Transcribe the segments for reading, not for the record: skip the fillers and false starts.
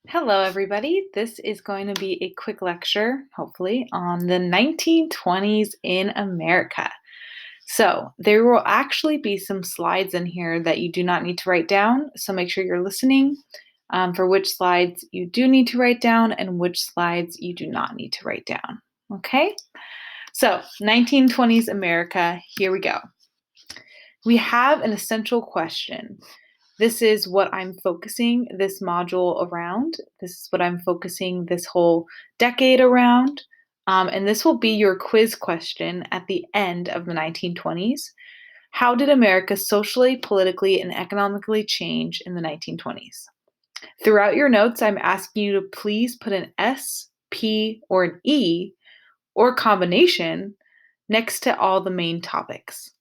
Hello, everybody. This is going to be a quick lecture, hopefully, on the 1920s in America. So, there will actually be some slides in here that you do not need to write down. So, make sure you're listening for which slides you do need to write down and which slides you do not need to write down. Okay? So, 1920s America, here we go. We have an essential question. This is what I'm focusing this module around. This is what I'm focusing this whole decade around. And this will be your quiz question at the end of the 1920s. How did America socially, politically, and economically change in the 1920s? Throughout your notes, I'm asking you to please put an S, P, or an E, or combination next to all the main topics.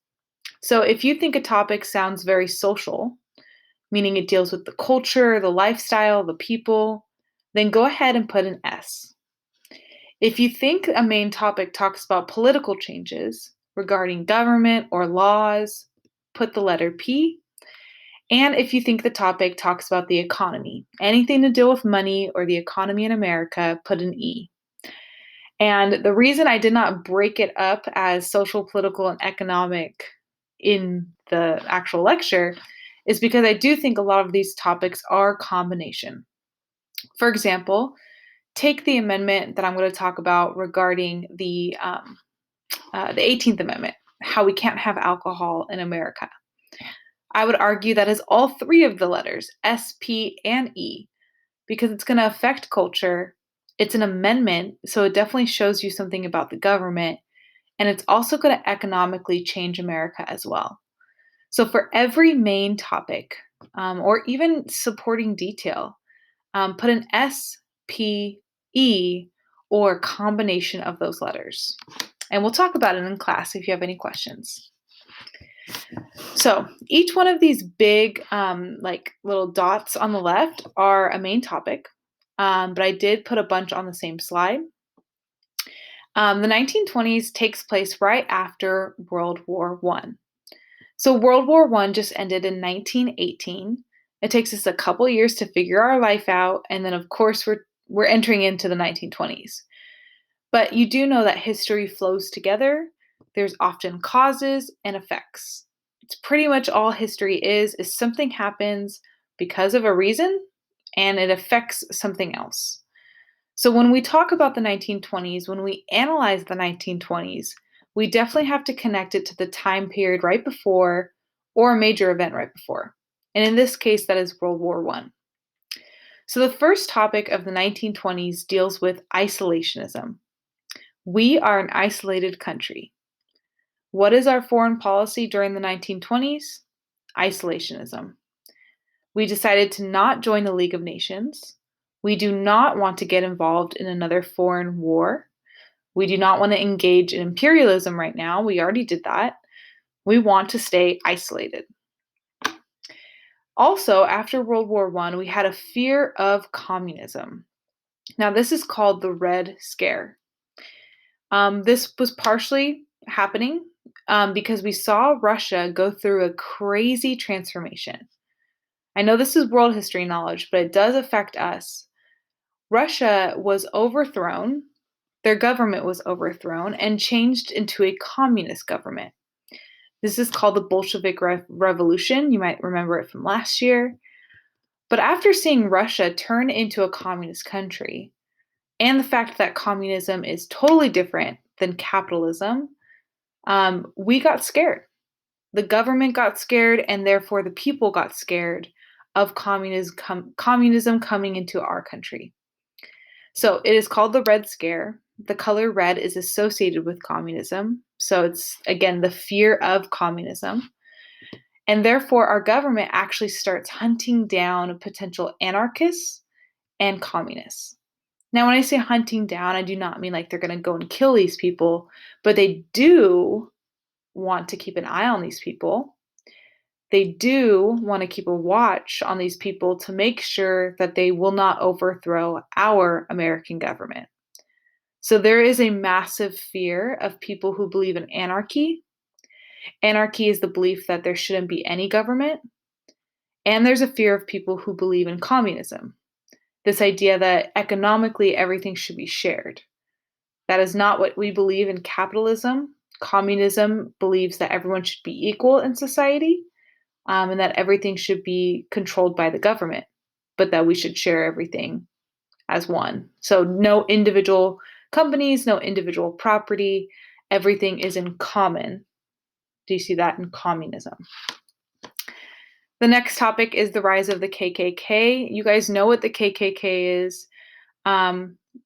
So if you think a topic sounds very social, meaning it deals with the culture, the lifestyle, the people, then go ahead and put an S. If you think a main topic talks about political changes regarding government or laws, put the letter P. And if you think the topic talks about the economy, anything to do with money or the economy in America, put an E. And the reason I did not break it up as social, political, and economic in the actual lecture is because I do think a lot of these topics are a combination. For example, take the amendment that I'm going to talk about regarding the 18th Amendment, how we can't have alcohol in America. I would argue that is all three of the letters, S, P, and E, because it's going to affect culture. It's an amendment, so it definitely shows you something about the government, and it's also going to economically change America as well. So for every main topic, or even supporting detail, put an S, P, E, or combination of those letters. And we'll talk about it in class if you have any questions. So each one of these big like little dots on the left are a main topic, but I did put a bunch on the same slide. The 1920s takes place right after World War I. So World War I just ended in 1918. It takes us a couple years to figure our life out, and then of course we're entering into the 1920s. But you do know that history flows together. There's often causes and effects. It's pretty much all history is something happens because of a reason and it affects something else. So when we talk about the 1920s, when we analyze the 1920s, we definitely have to connect it to the time period right before or a major event right before. And in this case, that is World War I. So the first topic of the 1920s deals with isolationism. We are an isolated country. What is our foreign policy during the 1920s? Isolationism. We decided to not join the League of Nations. We do not want to get involved in another foreign war. We do not want to engage in imperialism right now. We already did that. We want to stay isolated. Also, after World War I, we had a fear of communism. Now, this is called the Red Scare. This was partially happening because we saw Russia go through a crazy transformation. I know this is world history knowledge, but it does affect us. Russia was overthrown, their government was overthrown, and changed into a communist government. This is called the Bolshevik Revolution. You might remember it from last year. But after seeing Russia turn into a communist country, and the fact that communism is totally different than capitalism, we got scared. The government got scared, and therefore the people got scared of communism coming into our country. So it is called the Red Scare. The color red is associated with communism. So it's, again, the fear of communism. And therefore, our government actually starts hunting down potential anarchists and communists. Now, when I say hunting down, I do not mean like they're going to go and kill these people, but they do want to keep an eye on these people. They do want to keep a watch on these people to make sure that they will not overthrow our American government. So there is a massive fear of people who believe in anarchy. Anarchy is the belief that there shouldn't be any government. And there's a fear of people who believe in communism. This idea that economically everything should be shared. That is not what we believe in capitalism. Communism believes that everyone should be equal in society, and that everything should be controlled by the government, but that we should share everything as one. So no individual companies, no individual property, everything is in common. Do you see that in communism? The next topic is the rise of the KKK. You guys know what the KKK is.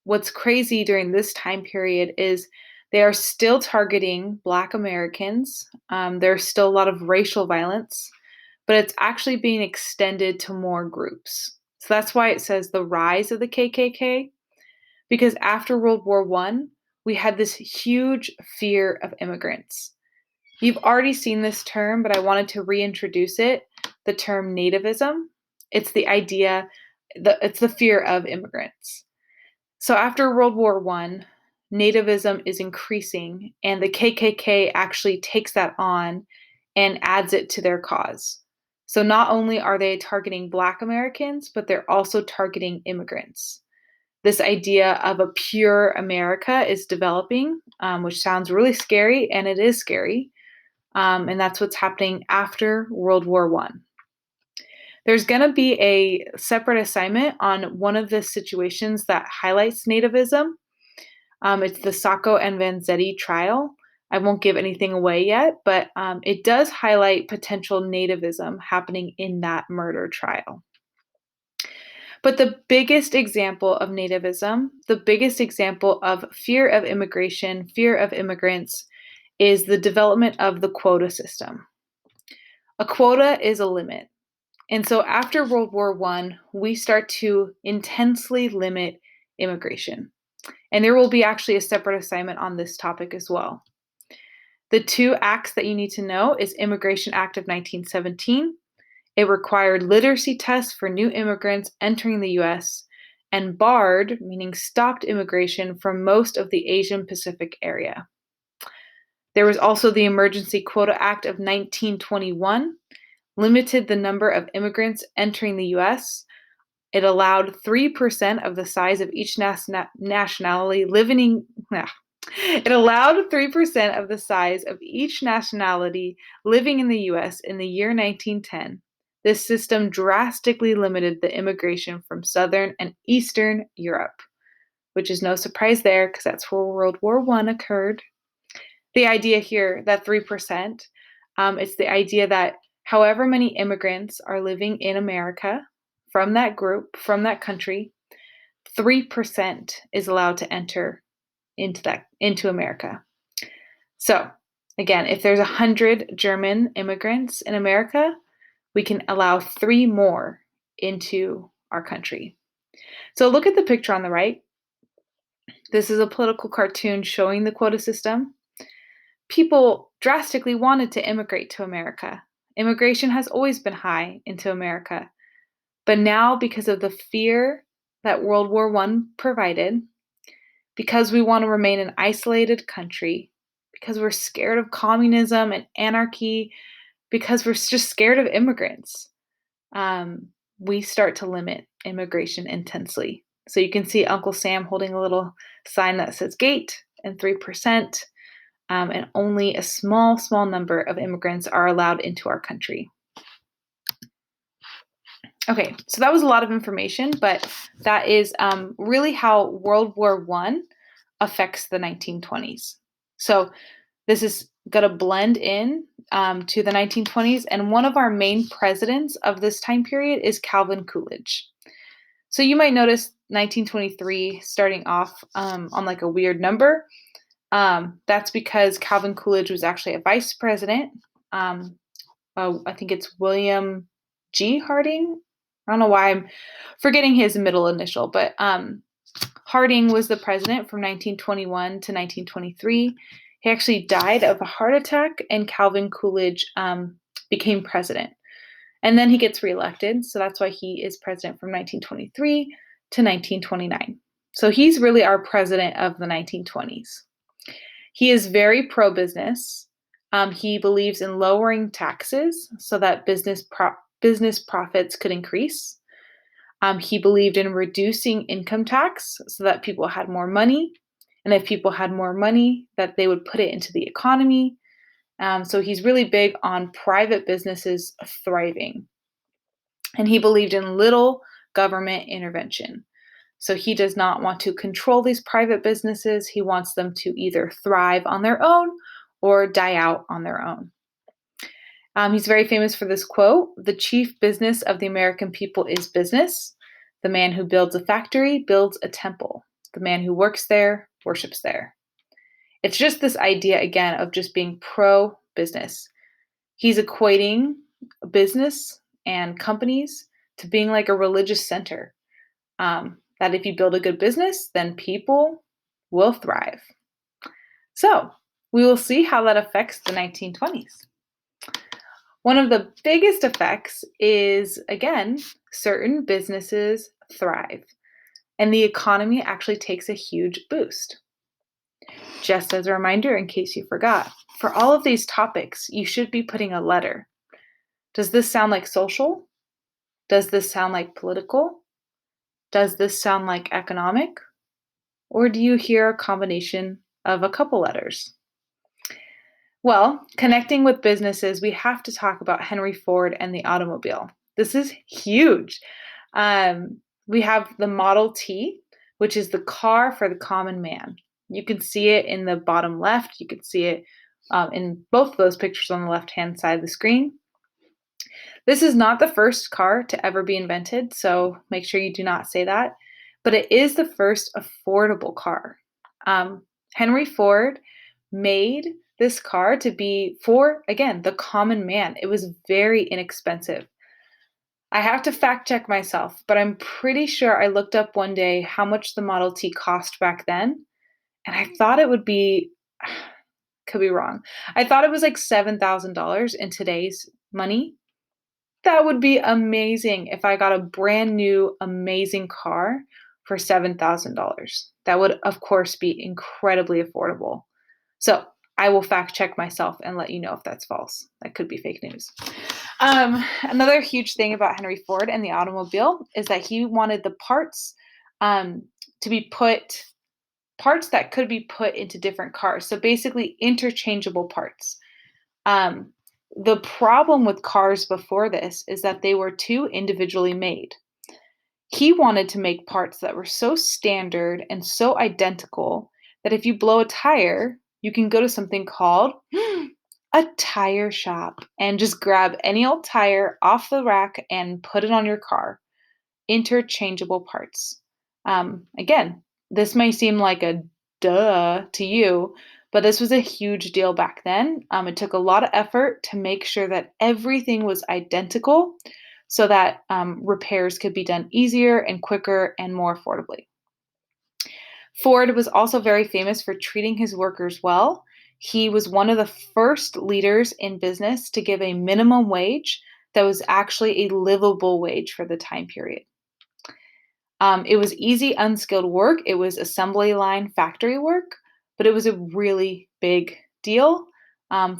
What's crazy during this time period is they are still targeting Black Americans. There's still a lot of racial violence, but it's actually being extended to more groups. So that's why it says the rise of the KKK, because after World War I, we had this huge fear of immigrants. You've already seen this term, but I wanted to reintroduce it, the term nativism. It's the idea, it's the fear of immigrants. So after World War I, nativism is increasing, and the KKK actually takes that on and adds it to their cause. So not only are they targeting Black Americans, but they're also targeting immigrants. This idea of a pure America is developing, which sounds really scary, and it is scary. And that's what's happening after World War I. There's going to be a separate assignment on one of the situations that highlights nativism. It's the Sacco and Vanzetti trial. I won't give anything away yet, but it does highlight potential nativism happening in that murder trial. But the biggest example of nativism, the biggest example of fear of immigration, fear of immigrants, is the development of the quota system. A quota is a limit. And so after World War I, we start to intensely limit immigration. And there will be actually a separate assignment on this topic as well. The two acts that you need to know is Immigration Act of 1917. It required literacy tests for new immigrants entering the US and barred, meaning stopped immigration from most of the Asian Pacific area. There was also the Emergency Quota Act of 1921, limited the number of immigrants entering the US. It allowed 3% of the size of each nationality living It allowed 3% of the size of each nationality living in the US in the year 1910. This system drastically limited the immigration from Southern and Eastern Europe, which is no surprise there because that's where World War I occurred. The idea here, that 3%, it's the idea that however many immigrants are living in America from that group, from that country, 3% is allowed to enter into America. So, again, if there's 100 German immigrants in America, we can allow 3 more into our country. So look at the picture on the right. This is a political cartoon showing the quota system. People drastically wanted to immigrate to America. Immigration has always been high into America. But now, because of the fear that World War I provided, because we want to remain an isolated country, because we're scared of communism and anarchy, because we're just scared of immigrants, we start to limit immigration intensely. So you can see Uncle Sam holding a little sign that says gate and 3%, and only a small number of immigrants are allowed into our country. Okay, so that was a lot of information, but that is really how World War I affects the 1920s. So this is going to blend in to the 1920s, and one of our main presidents of this time period is Calvin Coolidge. So you might notice 1923 starting off on like a weird number. That's because Calvin Coolidge was actually a vice president. I think it's William G. Harding. I don't know why I'm forgetting his middle initial, but Harding was the president from 1921 to 1923. He actually died of a heart attack, and Calvin Coolidge became president. And then he gets reelected, so that's why he is president from 1923 to 1929. So he's really our president of the 1920s. He is very pro-business. He believes in lowering taxes so that business profits could increase. He believed in reducing income tax so that people had more money. And if people had more money, that they would put it into the economy. So he's really big on private businesses thriving. And he believed in little government intervention. So he does not want to control these private businesses. He wants them to either thrive on their own or die out on their own. He's very famous for this quote: "The chief business of the American people is business. The man who builds a factory builds a temple. The man who works there worships there." It's just this idea, again, of just being pro business. He's equating business and companies to being like a religious center. That if you build a good business, then people will thrive. So we will see how that affects the 1920s. One of the biggest effects is, again, certain businesses thrive, and the economy actually takes a huge boost. Just as a reminder, in case you forgot, for all of these topics, you should be putting a letter. Does this sound like social? Does this sound like political? Does this sound like economic? Or do you hear a combination of a couple letters? Well, connecting with businesses, we have to talk about Henry Ford and the automobile. This is huge. We have the Model T, which is the car for the common man. You can see it in the bottom left. You can see it in both of those pictures on the left-hand side of the screen. This is not the first car to ever be invented, so make sure you do not say that. But it is the first affordable car. Henry Ford made this car to be for, again, the common man. It was very inexpensive. I have to fact check myself, but I'm pretty sure I looked up one day how much the Model T cost back then, and I thought it would be, could be wrong. I thought it was like $7,000 in today's money. That would be amazing if I got a brand new, amazing car for $7,000. That would, of course, be incredibly affordable. So I will fact check myself and let you know if that's false. That could be fake news. Another huge thing about Henry Ford and the automobile is that he wanted the parts to be parts that could be put into different cars. So basically interchangeable parts. The problem with cars before this is that they were too individually made. He wanted to make parts that were so standard and so identical that if you blow a tire, you can go to something called a tire shop and just grab any old tire off the rack and put it on your car. Interchangeable parts. Again, this may seem like a duh to you, but this was a huge deal back then. It took a lot of effort to make sure that everything was identical so that repairs could be done easier and quicker and more affordably. Ford was also very famous for treating his workers well. He was one of the first leaders in business to give a minimum wage that was actually a livable wage for the time period. It was easy, unskilled work. It was assembly line factory work, but it was a really big deal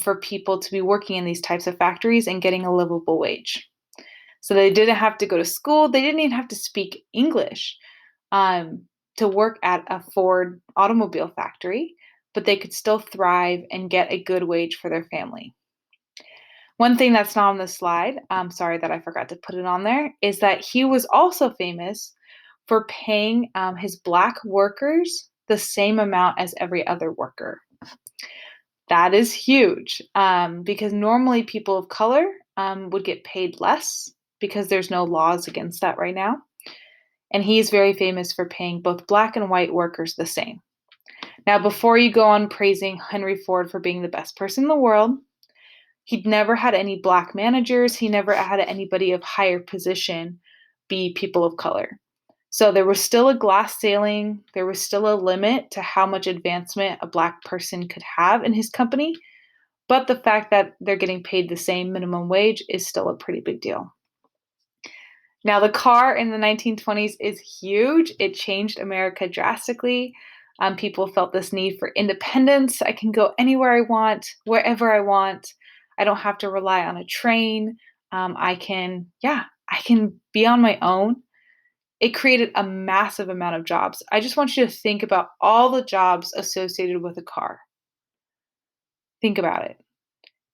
for people to be working in these types of factories and getting a livable wage. So they didn't have to go to school. They didn't even have to speak English to work at a Ford automobile factory, but they could still thrive and get a good wage for their family. One thing that's not on the slide, I'm sorry that I forgot to put it on there, is that he was also famous for paying his Black workers the same amount as every other worker. That is huge because normally people of color would get paid less because there's no laws against that right now. And he's very famous for paying both Black and white workers the same. Now, before you go on praising Henry Ford for being the best person in the world, he'd never had any Black managers. He never had anybody of higher position be people of color. So there was still a glass ceiling. There was still a limit to how much advancement a Black person could have in his company. But the fact that they're getting paid the same minimum wage is still a pretty big deal. Now, the car in the 1920s is huge. It changed America drastically. People felt this need for independence. I can go anywhere I want, wherever I want. I don't have to rely on a train. I can be on my own. It created a massive amount of jobs. I just want you to think about all the jobs associated with a car. Think about it.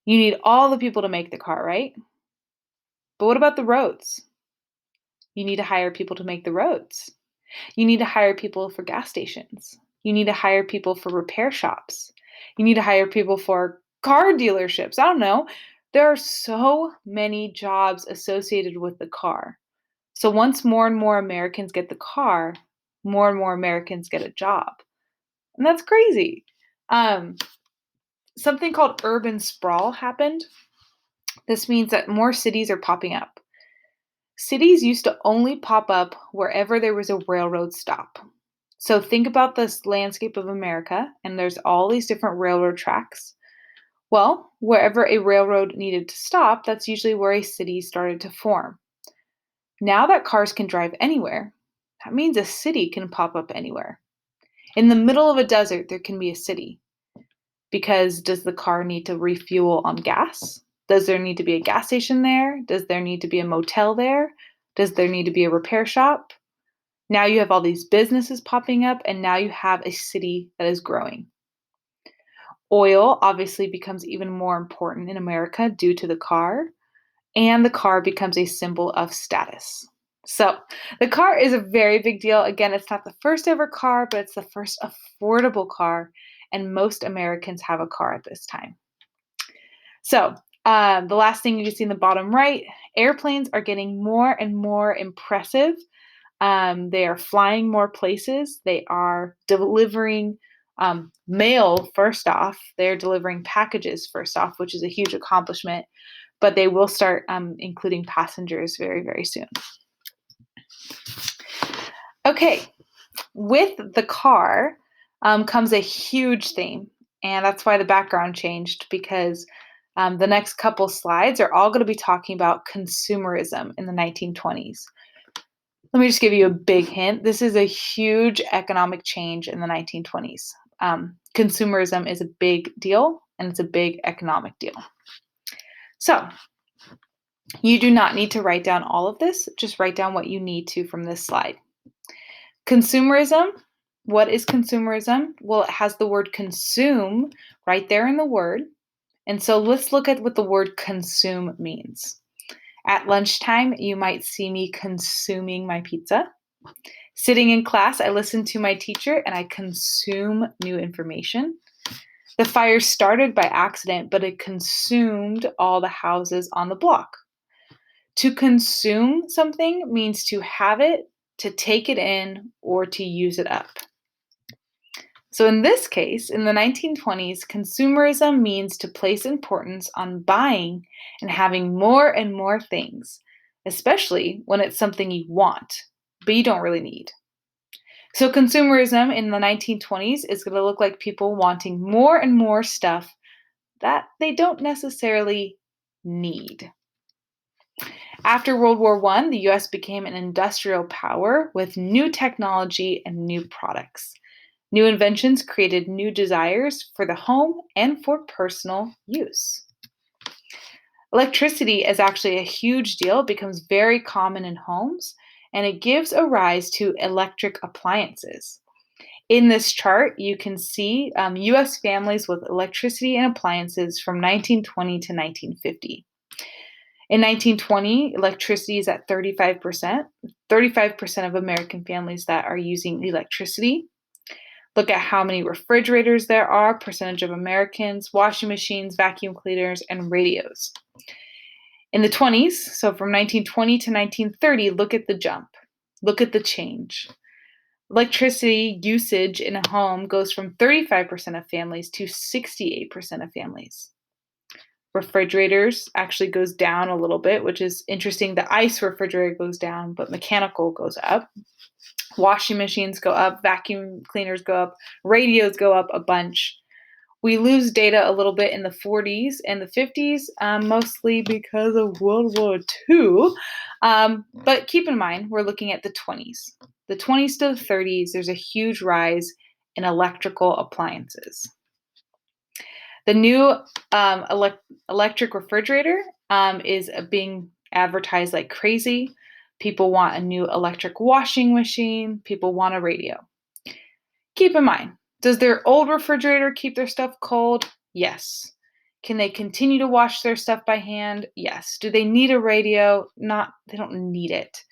You need all the people to make the car, right? But what about the roads? You need to hire people to make the roads. You need to hire people for gas stations. You need to hire people for repair shops. You need to hire people for car dealerships. I don't know. There are so many jobs associated with the car. So once more and more Americans get the car, more and more Americans get a job. And that's crazy. Um, Something called urban sprawl happened. This means that more cities are popping up. Cities used to only pop up wherever there was a railroad stop. So think about this landscape of America, and there's all these different railroad tracks. Well, wherever a railroad needed to stop, that's usually where a city started to form. Now that cars can drive anywhere, that means a city can pop up anywhere. In the middle of a desert, there can be a city. Because does the car need to refuel on gas? Does there need to be a gas station there? Does there need to be a motel there? Does there need to be a repair shop? Now you have all these businesses popping up, and now you have a city that is growing. Oil obviously becomes even more important in America due to the car, and the car becomes a symbol of status. So, the car is a very big deal. Again, it's not the first ever car, but it's the first affordable car, and most Americans have a car at this time. So, the last thing you can see in the bottom right, airplanes are getting more and more impressive. They are flying more places. They are delivering mail first off. They're delivering packages first off, which is a huge accomplishment. But they will start including passengers very, very soon. Okay, with the car comes a huge theme, and that's why the background changed because the next couple slides are all going to be talking about consumerism in the 1920s. Let me just give you a big hint. This is a huge economic change in the 1920s. Consumerism is a big deal, and it's a big economic deal. So, you do not need to write down all of this, just write down what you need to from this slide. Consumerism. What is consumerism? Well, it has the word consume right there in the word. And so let's look at what the word consume means. At lunchtime, you might see me consuming my pizza. Sitting in class, I listen to my teacher and I consume new information. The fire started by accident, but it consumed all the houses on the block. To consume something means to have it, to take it in, or to use it up. So in this case, in the 1920s, consumerism means to place importance on buying and having more and more things, especially when it's something you want, but you don't really need. So consumerism in the 1920s is going to look like people wanting more and more stuff that they don't necessarily need. After World War I, the US became an industrial power with new technology and new products. New inventions created new desires for the home and for personal use. Electricity is actually a huge deal. It becomes very common in homes, and it gives a rise to electric appliances. In this chart, you can see US families with electricity and appliances from 1920 to 1950. In 1920, electricity is at 35%. 35% of American families that are using electricity. Look at how many refrigerators there are, percentage of Americans, washing machines, vacuum cleaners, and radios. In the 20s, so from 1920 to 1930, look at the jump. Look at the change. Electricity usage in a home goes from 35% of families to 68% of families. Refrigerators actually goes down a little bit, which is interesting. The ice refrigerator goes down, but mechanical goes up. Washing machines go up, vacuum cleaners go up, radios go up a bunch. We lose data a little bit in the 40s and the 50s, mostly because of World War II. But keep in mind, we're looking at the 20s. The 20s to the 30s, there's a huge rise in electrical appliances. The new electric refrigerator is being advertised like crazy. People want a new electric washing machine. People want a radio. Keep in mind, does their old refrigerator keep their stuff cold? Yes. Can they continue to wash their stuff by hand? Yes. Do they need a radio? Not, they don't need it.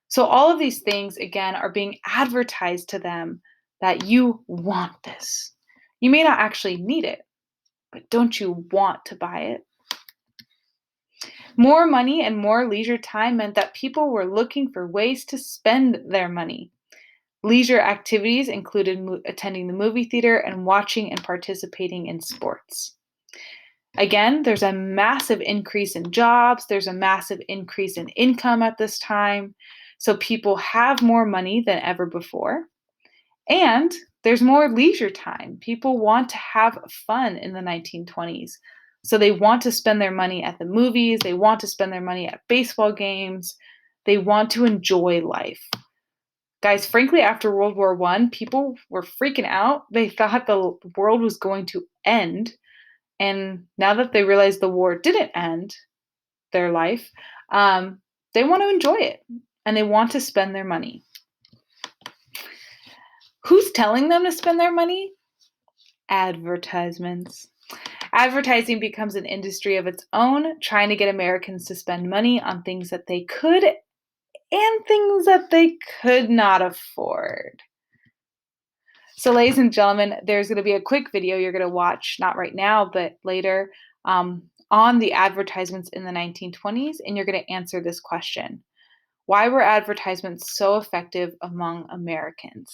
So all of these things, again, are being advertised to them that you want this. You may not actually need it, but don't you want to buy it? More money and more leisure time meant that people were looking for ways to spend their money. Leisure activities included attending the movie theater and watching and participating in sports. Again, there's a massive increase in jobs. There's a massive increase in income at this time. So people have more money than ever before. And there's more leisure time. People want to have fun in the 1920s. So they want to spend their money at the movies. They want to spend their money at baseball games. They want to enjoy life. Guys, frankly, after World War I, people were freaking out. They thought the world was going to end. And now that they realize the war didn't end their life, they want to enjoy it and they want to spend their money. Who's telling them to spend their money? Advertisements. Advertising becomes an industry of its own, trying to get Americans to spend money on things that they could and things that they could not afford. So, ladies and gentlemen, there's going to be a quick video you're going to watch, not right now, but later, on the advertisements in the 1920s, and you're going to answer this question. Why were advertisements so effective among Americans?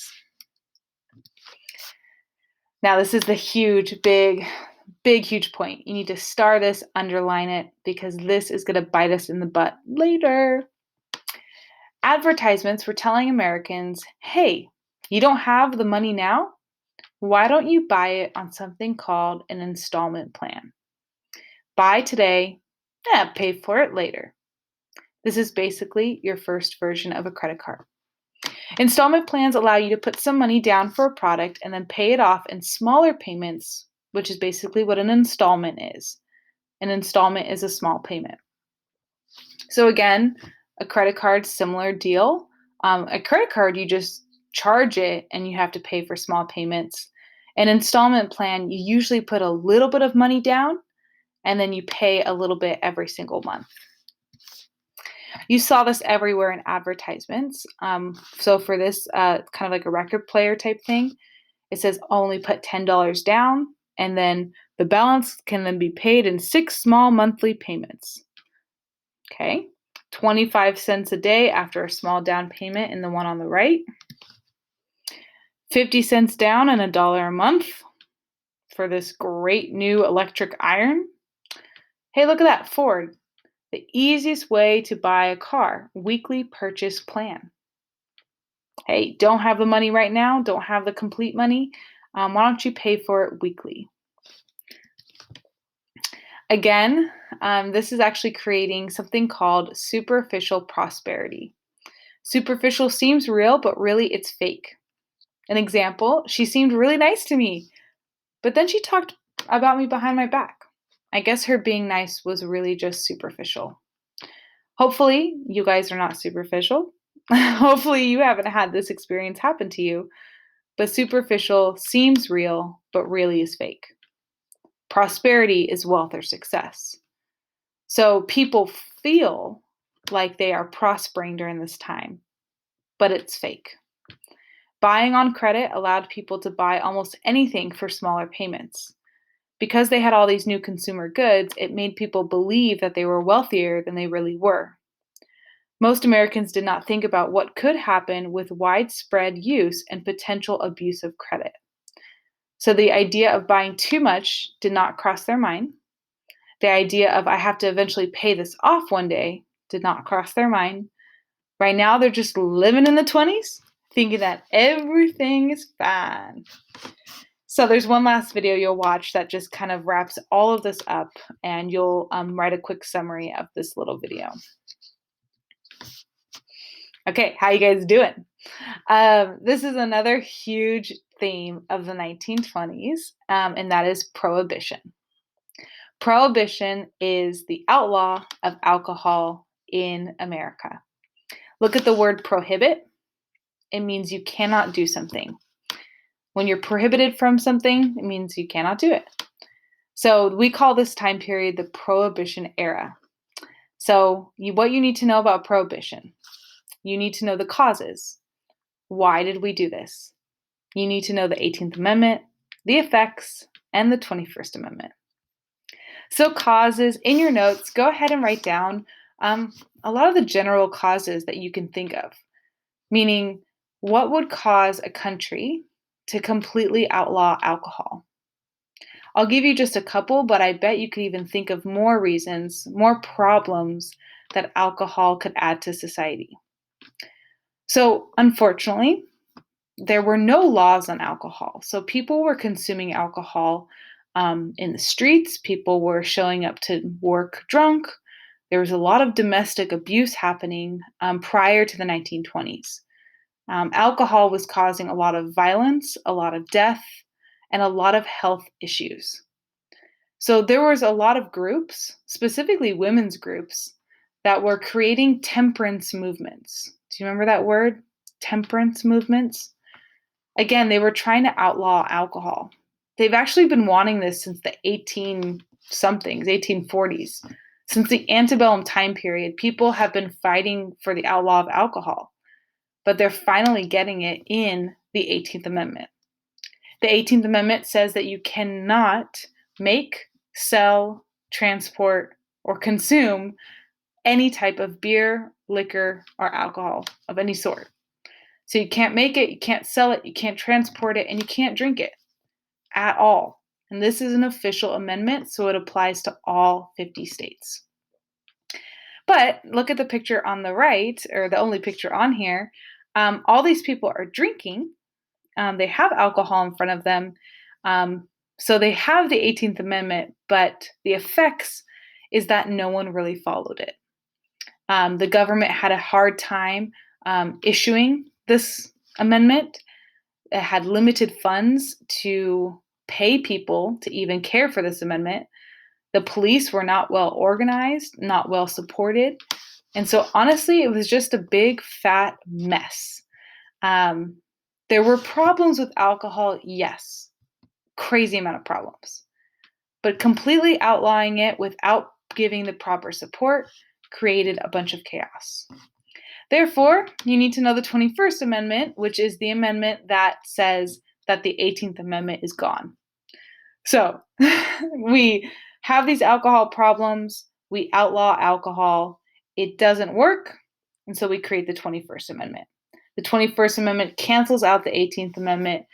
Now, this is the huge, huge point. You need to star this, underline it, because this is going to bite us in the butt later. Advertisements were telling Americans, hey, you don't have the money now? Why don't you buy it on something called an installment plan? Buy today, pay for it later. This is basically your first version of a credit card. Installment plans allow you to put some money down for a product and then pay it off in smaller payments, which is basically what an installment is. An installment is a small payment. So again, a credit card, similar deal. A credit card, you just charge it and you have to pay for small payments. An installment plan, you usually put a little bit of money down and then you pay a little bit every single month. You saw this everywhere in advertisements. So for this kind of like a record player type thing, it says only put $10 down and then the balance can then be paid in 6 small monthly payments. Okay, 25 cents a day after a small down payment in the one on the right. 50 cents down and $1 a month for this great new electric iron. Hey, look at that, Ford. The easiest way to buy a car, weekly purchase plan. Hey, don't have the money right now, don't have the complete money. Why don't you pay for it weekly? Again, this is actually creating something called superficial prosperity. Superficial seems real, but really it's fake. An example, she seemed really nice to me, but then she talked about me behind my back. I guess her being nice was really just superficial. Hopefully, you guys are not superficial. Hopefully, you haven't had this experience happen to you, but superficial seems real, but really is fake. Prosperity is wealth or success. So people feel like they are prospering during this time, but it's fake. Buying on credit allowed people to buy almost anything for smaller payments. Because they had all these new consumer goods, it made people believe that they were wealthier than they really were. Most Americans did not think about what could happen with widespread use and potential abuse of credit. So the idea of buying too much did not cross their mind. The idea of I have to eventually pay this off one day did not cross their mind. Right now, they're just living in the 20s, thinking that everything is fine. So there's one last video you'll watch that just kind of wraps all of this up, and you'll write a quick summary of this little video. Okay, how you guys doing? This is another huge theme of the 1920s, and that is prohibition. Prohibition is the outlaw of alcohol in America. Look at the word prohibit. It means you cannot do something. When you're prohibited from something, it means you cannot do it. So we call this time period the Prohibition era. So what you need to know about Prohibition, you need to know the causes. Why did we do this? You need to know the 18th Amendment, the effects, and the 21st Amendment. So causes, in your notes, go ahead and write down a lot of the general causes that you can think of, meaning what would cause a country to completely outlaw alcohol? I'll give you just a couple, but I bet you could even think of more reasons, more problems that alcohol could add to society. So, unfortunately, there were no laws on alcohol. So, people were consuming alcohol in the streets, people were showing up to work drunk. There was a lot of domestic abuse happening prior to the 1920s. Alcohol was causing a lot of violence, a lot of death, and a lot of health issues. So there was a lot of groups, specifically women's groups, that were creating temperance movements. Do you remember that word? Temperance movements? Again, they were trying to outlaw alcohol. They've actually been wanting this since the 18 somethings, 1840s. Since the antebellum time period, people have been fighting for the outlaw of alcohol, but they're finally getting it in the 18th Amendment. The 18th Amendment says that you cannot make, sell, transport, or consume any type of beer, liquor, or alcohol of any sort. So you can't make it, you can't sell it, you can't transport it, and you can't drink it at all. And this is an official amendment, so it applies to all 50 states. But look at the picture on the right, or the only picture on here. All these people are drinking. They have alcohol in front of them. So they have the 18th Amendment, but the effects is that no one really followed it. The government had a hard time issuing this amendment. It had limited funds to pay people to even care for this amendment. The police were not well organized, not well supported. And so honestly, it was just a big fat mess. There were problems with alcohol, yes, crazy amount of problems. But completely outlawing it without giving the proper support created a bunch of chaos. Therefore, you need to know the 21st Amendment, which is the amendment that says that the 18th Amendment is gone. So we have these alcohol problems, we outlaw alcohol, it doesn't work, and so we create the 21st Amendment. The 21st Amendment cancels out the 18th Amendment,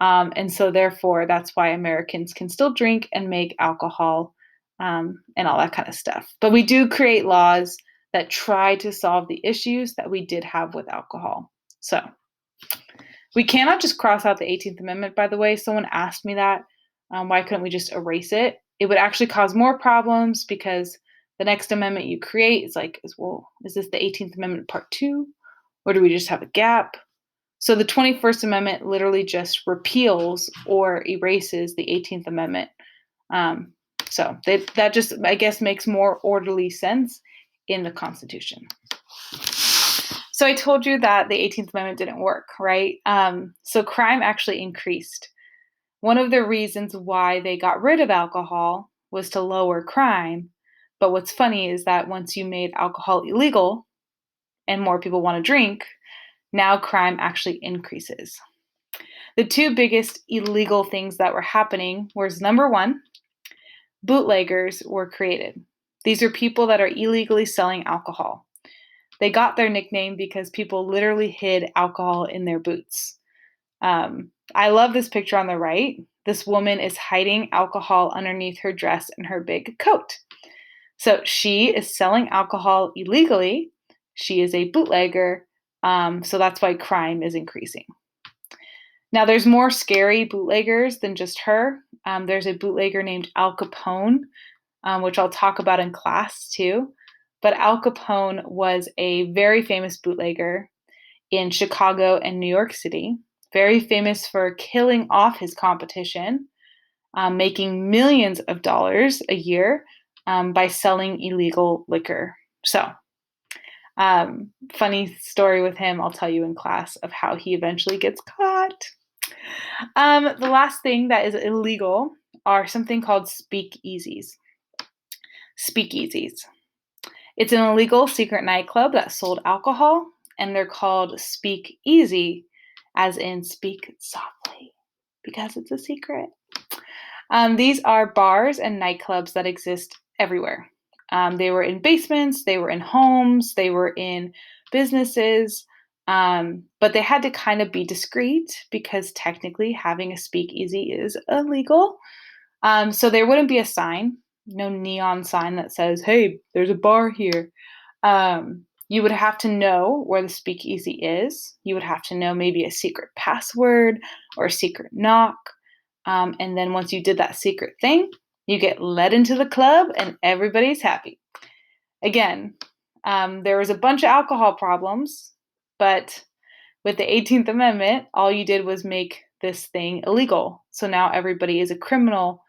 and so therefore that's why Americans can still drink and make alcohol and all that kind of stuff. But we do create laws that try to solve the issues that we did have with alcohol. So we cannot just cross out the 18th Amendment, by the way. Someone asked me that. Why couldn't we just erase it? It would actually cause more problems because the next amendment you create is like, well, is this the 18th Amendment Part 2? Or do we just have a gap? So the 21st Amendment literally just repeals or erases the 18th Amendment. So that just, I guess, makes more orderly sense in the Constitution. So I told you that the 18th Amendment didn't work, right? So crime actually increased. One of the reasons why they got rid of alcohol was to lower crime. But what's funny is that once you made alcohol illegal and more people want to drink, now crime actually increases. The two biggest illegal things that were happening was, number one, bootleggers were created. These are people that are illegally selling alcohol. They got their nickname because people literally hid alcohol in their boots. I love this picture on the right. This woman is hiding alcohol underneath her dress and her big coat. So she is selling alcohol illegally. She is a bootlegger. So that's why crime is increasing. Now, there's more scary bootleggers than just her. There's a bootlegger named Al Capone, which I'll talk about in class too. But Al Capone was a very famous bootlegger in Chicago and New York City, very famous for killing off his competition, making millions of dollars a year by selling illegal liquor. So Funny story with him, I'll tell you in class of how he eventually gets caught. The last thing that is illegal are something called speakeasies. Speakeasies. It's an illegal secret nightclub that sold alcohol, and they're called speak easy, as in speak softly, because it's a secret. These are bars and nightclubs that exist everywhere. They were in basements, they were in homes, they were in businesses, but they had to kind of be discreet because technically having a speakeasy is illegal. So there wouldn't be a sign, no neon sign that says, "Hey, there's a bar here." You would have to know where the speakeasy is. You would have to know maybe a secret password or a secret knock. And then once you did that secret thing, you get led into the club and everybody's happy. Again, there was a bunch of alcohol problems, but with the 18th Amendment, all you did was make this thing illegal. So now everybody is a criminal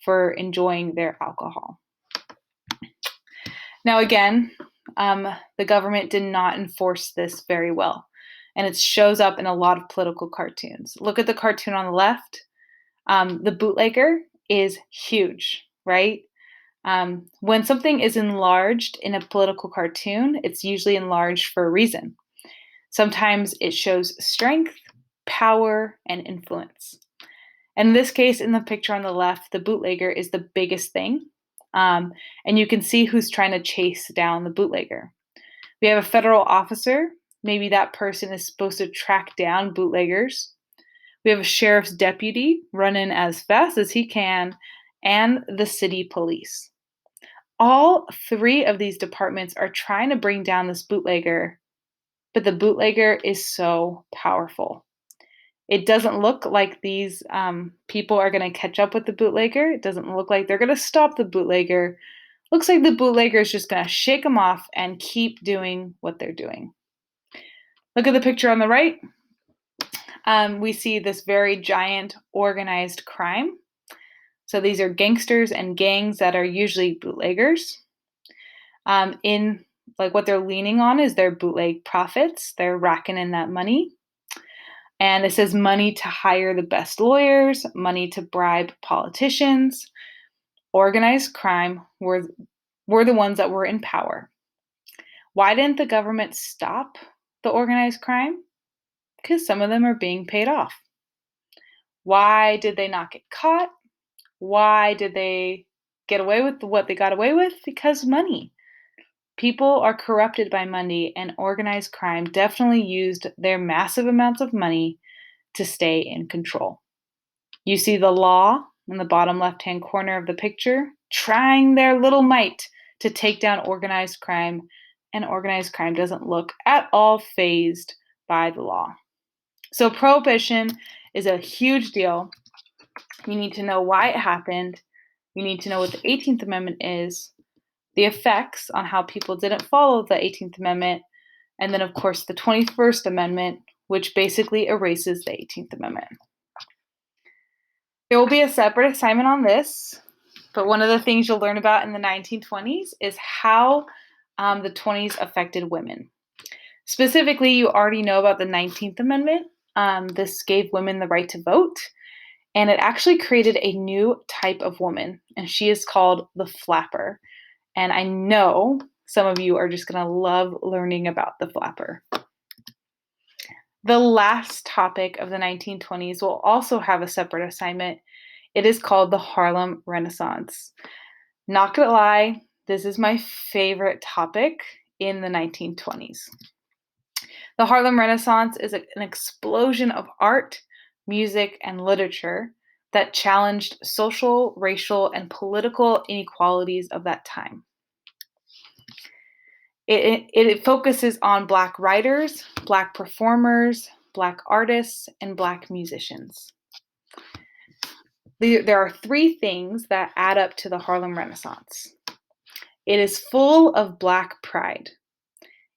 for enjoying their alcohol. Now, again, the government did not enforce this very well, and it shows up in a lot of political cartoons. Look at the cartoon on the left. The bootlegger is huge, right? When something is enlarged in a political cartoon, it's usually enlarged for a reason. Sometimes it shows strength, power, and influence. And in this case, in the picture on the left, the bootlegger is the biggest thing. And you can see who's trying to chase down the bootlegger. We have a federal officer. Maybe that person is supposed to track down bootleggers. We have a sheriff's deputy running as fast as he can, and the city police. All three of these departments are trying to bring down this bootlegger, but the bootlegger is so powerful. It doesn't look like these people are going to catch up with the bootlegger. It doesn't look like they're going to stop the bootlegger. Looks like the bootlegger is just going to shake them off and keep doing what they're doing. Look at the picture on the right. We see this very giant organized crime. So these are gangsters and gangs that are usually bootleggers. In like what they're leaning on is their bootleg profits. They're racking in that money. And it says money to hire the best lawyers, money to bribe politicians. Organized crime were the ones that were in power. Why didn't the government stop the organized crime? Because some of them are being paid off. Why did they not get caught? Why did they get away with what they got away with? Because money. People are corrupted by money, and organized crime definitely used their massive amounts of money to stay in control. You see the law in the bottom left-hand corner of the picture, trying their little might to take down organized crime, and organized crime doesn't look at all fazed by the law. So prohibition is a huge deal. You need to know why it happened. You need to know what the 18th Amendment is, the effects on how people didn't follow the 18th Amendment, and then, of course, the 21st Amendment, which basically erases the 18th Amendment. There will be a separate assignment on this, but one of the things you'll learn about in the 1920s is how the 20s affected women. Specifically, you already know about the 19th Amendment. This gave women the right to vote, and it actually created a new type of woman, and she is called the flapper. And I know some of you are just going to love learning about the flapper. The last topic of the 1920s will also have a separate assignment. It is called the Harlem Renaissance. Not gonna lie, this is my favorite topic in the 1920s. The Harlem Renaissance is an explosion of art, music, and literature that challenged social, racial, and political inequalities of that time. It focuses on Black writers, Black performers, Black artists, and Black musicians. There are three things that add up to the Harlem Renaissance. It is full of Black pride.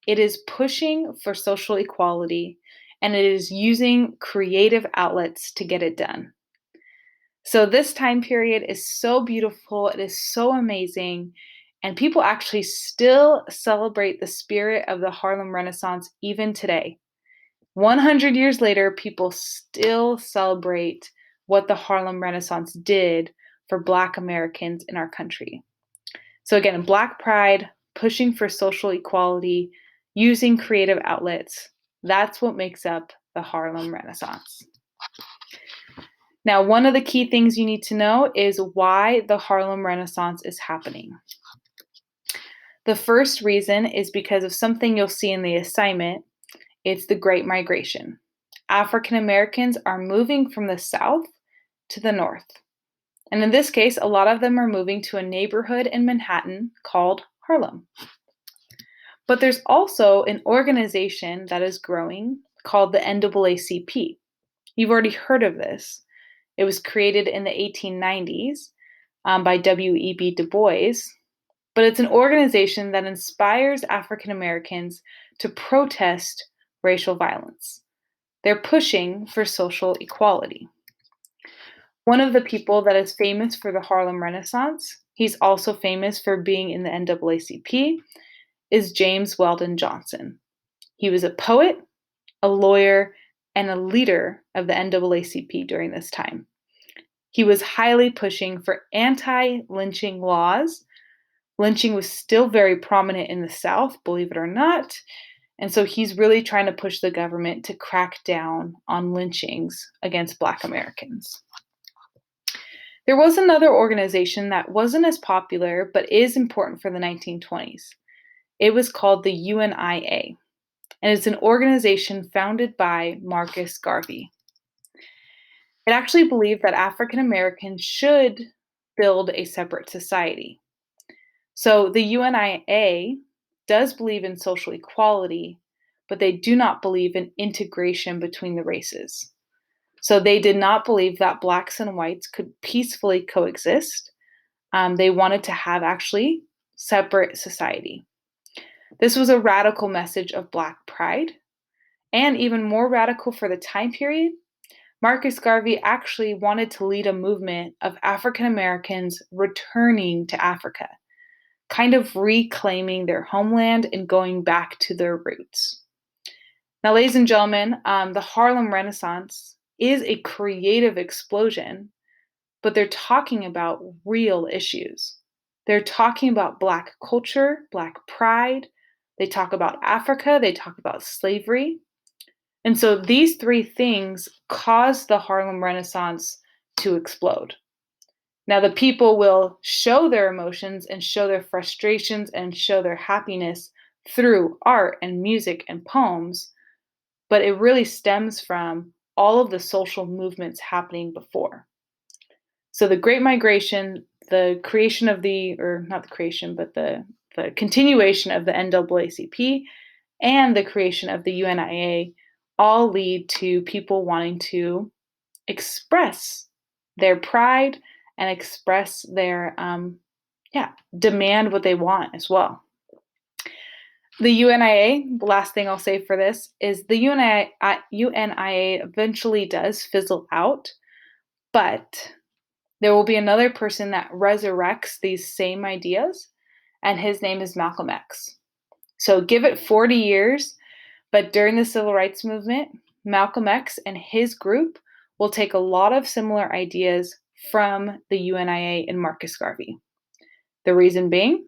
It is pushing for social equality, and it is using creative outlets to get it done. So this time period is so beautiful. It is so amazing. And people actually still celebrate the spirit of the Harlem Renaissance even today. 100 years later, people still celebrate what the Harlem Renaissance did for Black Americans in our country. So again, Black pride, pushing for social equality, using creative outlets, that's what makes up the Harlem Renaissance. Now, one of the key things you need to know is why the Harlem Renaissance is happening. The first reason is because of something you'll see in the assignment. It's the Great Migration. African Americans are moving from the South to the North. And in this case, a lot of them are moving to a neighborhood in Manhattan called Harlem. But there's also an organization that is growing called the NAACP. You've already heard of this. It was created in the 1890s by W.E.B. Du Bois, but it's an organization that inspires African Americans to protest racial violence. They're pushing for social equality. One of the people that is famous for the Harlem Renaissance, he's also famous for being in the NAACP, is James Weldon Johnson. He was a poet, a lawyer, and a leader of the NAACP during this time. He was highly pushing for anti-lynching laws. Lynching was still very prominent in the South, believe it or not. And so he's really trying to push the government to crack down on lynchings against Black Americans. There was another organization that wasn't as popular, but is important for the 1920s. It was called the UNIA, and it's an organization founded by Marcus Garvey. It actually believed that African Americans should build a separate society. So the UNIA does believe in social equality, but they do not believe in integration between the races. So they did not believe that Blacks and whites could peacefully coexist. They wanted to have actually separate society. This was a radical message of Black pride, and even more radical for the time period. Marcus Garvey actually wanted to lead a movement of African Americans returning to Africa, kind of reclaiming their homeland and going back to their roots. Now, ladies and gentlemen, the Harlem Renaissance is a creative explosion, but they're talking about real issues. They're talking about Black culture, Black pride. They talk about Africa. They talk about slavery. And so these three things caused the Harlem Renaissance to explode. Now, the people will show their emotions and show their frustrations and show their happiness through art and music and poems, but it really stems from all of the social movements happening before. So the Great Migration, the creation of not the creation, but the continuation of the NAACP and the creation of the UNIA all lead to people wanting to express their pride and express their, demand what they want as well. The UNIA, the last thing I'll say for this, is the UNIA eventually does fizzle out, but there will be another person that resurrects these same ideas, and his name is Malcolm X. So give it 40 years, but during the Civil Rights Movement, Malcolm X and his group will take a lot of similar ideas from the UNIA and Marcus Garvey. The reason being,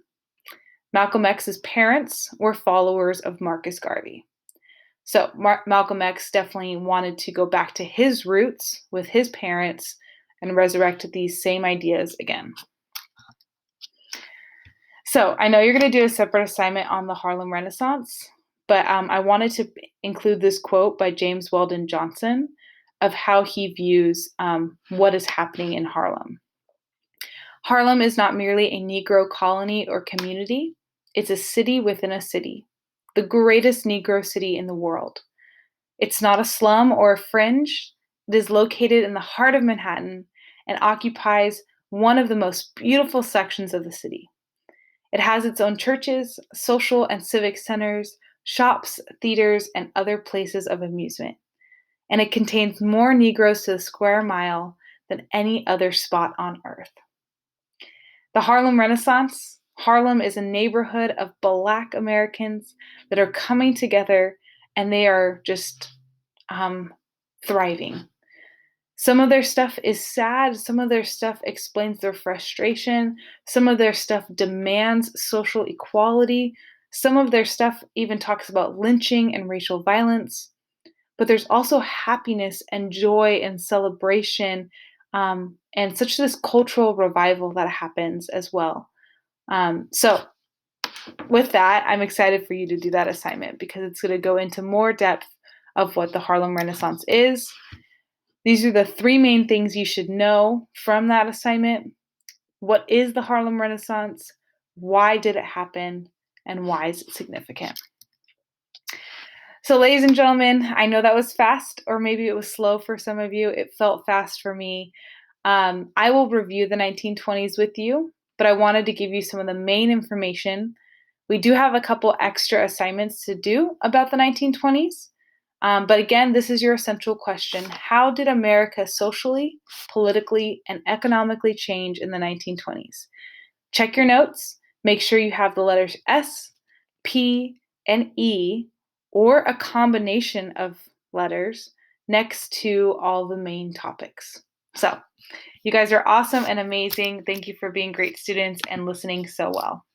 Malcolm X's parents were followers of Marcus Garvey. So Malcolm X definitely wanted to go back to his roots with his parents and resurrect these same ideas again. So I know you're going to do a separate assignment on the Harlem Renaissance, but I wanted to include this quote by James Weldon Johnson of how he views what is happening in Harlem. Harlem is not merely a Negro colony or community. It's a city within a city, the greatest Negro city in the world. It's not a slum or a fringe. It is located in the heart of Manhattan and occupies one of the most beautiful sections of the city. It has its own churches, social and civic centers, shops, theaters, and other places of amusement. And it contains more Negroes to the square mile than any other spot on earth. The Harlem Renaissance Harlem is a neighborhood of Black Americans that are coming together and they are just um, thriving. Some of their stuff is sad. Some of their stuff explains their frustration. Some of their stuff demands social equality. Some of their stuff even talks about lynching and racial violence. But there's also happiness and joy and celebration, and such this cultural revival that happens as well. So, with that, I'm excited for you to do that assignment because it's going to go into more depth of what the Harlem Renaissance is. These are the three main things you should know from that assignment. What is the Harlem Renaissance? Why did it happen? And why is it significant? So, ladies and gentlemen, I know that was fast, or maybe it was slow for some of you. It felt fast for me. I will review the 1920s with you, but I wanted to give you some of the main information. We do have a couple extra assignments to do about the 1920s. But again, this is your essential question. How did America socially, politically, and economically change in the 1920s? Check your notes. Make sure you have the letters S, P, and E, or a combination of letters next to all the main topics. So, you guys are awesome and amazing. Thank you for being great students and listening so well.